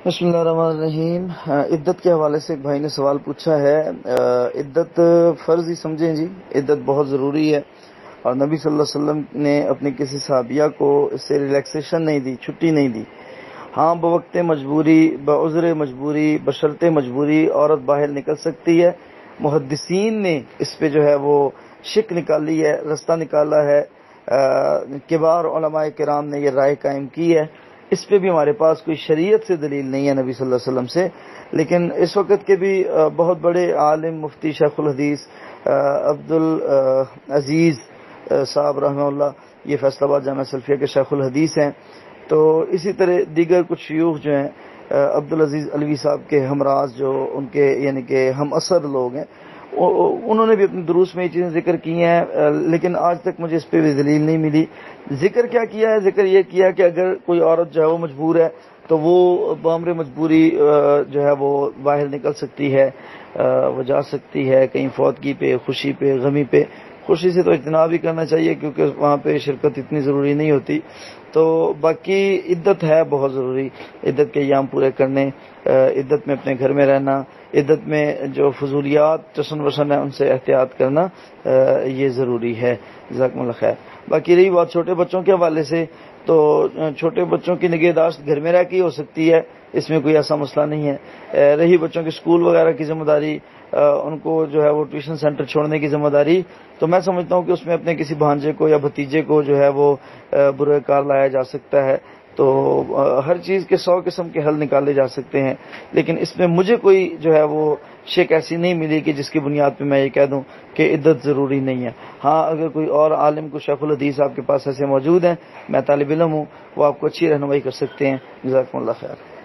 بسم اللہ الرحمن الرحیم۔ عدت کے حوالے سے ایک بھائی نے سوال پوچھا ہے۔ عدت فرض ہی سمجھیں جی، عدت بہت ضروری ہے، اور نبی صلی اللہ علیہ وسلم نے اپنی کسی صحابیہ کو اس سے ریلیکسیشن نہیں دی، چھٹی نہیں دی۔ ہاں، بوقت مجبوری، بعذر مجبوری، بشرط مجبوری عورت باہر نکل سکتی ہے۔ محدثین نے اس پہ جو ہے وہ شک نکالی ہے، رستہ نکالا ہے، کبار علماء کرام نے یہ رائے قائم کی ہے۔ اس پہ بھی ہمارے پاس کوئی شریعت سے دلیل نہیں ہے نبی صلی اللہ علیہ وسلم سے، لیکن اس وقت کے بھی بہت بڑے عالم مفتی شیخ الحدیث عبد العزیز صاحب رحمہ اللہ، یہ فیصل آباد جامعہ سلفیہ کے شیخ الحدیث ہیں۔ تو اسی طرح دیگر کچھ شیوخ جو ہیں، عبد العزیز علوی صاحب کے ہمراز، جو ان کے یعنی کہ ہم اثر لوگ ہیں، انہوں نے بھی اپنے دروس میں یہ چیزیں ذکر کی ہیں، لیکن آج تک مجھے اس پہ بھی دلیل نہیں ملی۔ ذکر کیا کیا ہے؟ ذکر یہ کیا کہ اگر کوئی عورت جو ہے وہ مجبور ہے تو وہ بامر مجبوری جو ہے وہ باہر نکل سکتی ہے، وہ جا سکتی ہے کہیں فوتگی پہ، خوشی پہ، غمی پہ۔ خوشی سے تو اجتناب بھی کرنا چاہیے کیونکہ وہاں پہ شرکت اتنی ضروری نہیں ہوتی۔ تو باقی عدت ہے بہت ضروری، عدت کے ایام پورے کرنے، عدت میں اپنے گھر میں رہنا، عدت میں جو فضولیات چسن وسن ہے ان سے احتیاط کرنا یہ ضروری ہے۔ جزاکم اللہ خیر۔ باقی رہی بات چھوٹے بچوں کے حوالے سے، تو چھوٹے بچوں کی نگہداشت گھر میں رہ کے ہی ہو سکتی ہے، اس میں کوئی ایسا مسئلہ نہیں ہے۔ رہی بچوں کے اسکول وغیرہ کی ذمہ داری، ان کو جو ہے وہ ٹیوشن سینٹر چھوڑنے کی ذمہ داری، تو میں سمجھتا ہوں کہ اس میں اپنے کسی بھانجے کو یا بھتیجے کو جو ہے وہ برائے کار لایا جا سکتا ہے۔ تو ہر چیز کے 100 قسم کے حل نکالے جا سکتے ہیں، لیکن اس میں مجھے کوئی جو ہے وہ شک ایسی نہیں ملی کہ جس کی بنیاد پہ میں یہ کہہ دوں کہ عدت ضروری نہیں ہے۔ ہاں، اگر کوئی اور عالم کو شیخ الحدیث آپ کے پاس ایسے موجود ہیں، میں طالب علم ہوں، وہ آپ کو اچھی رہنمائی کر سکتے ہیں۔ جزاکم اللہ خیر۔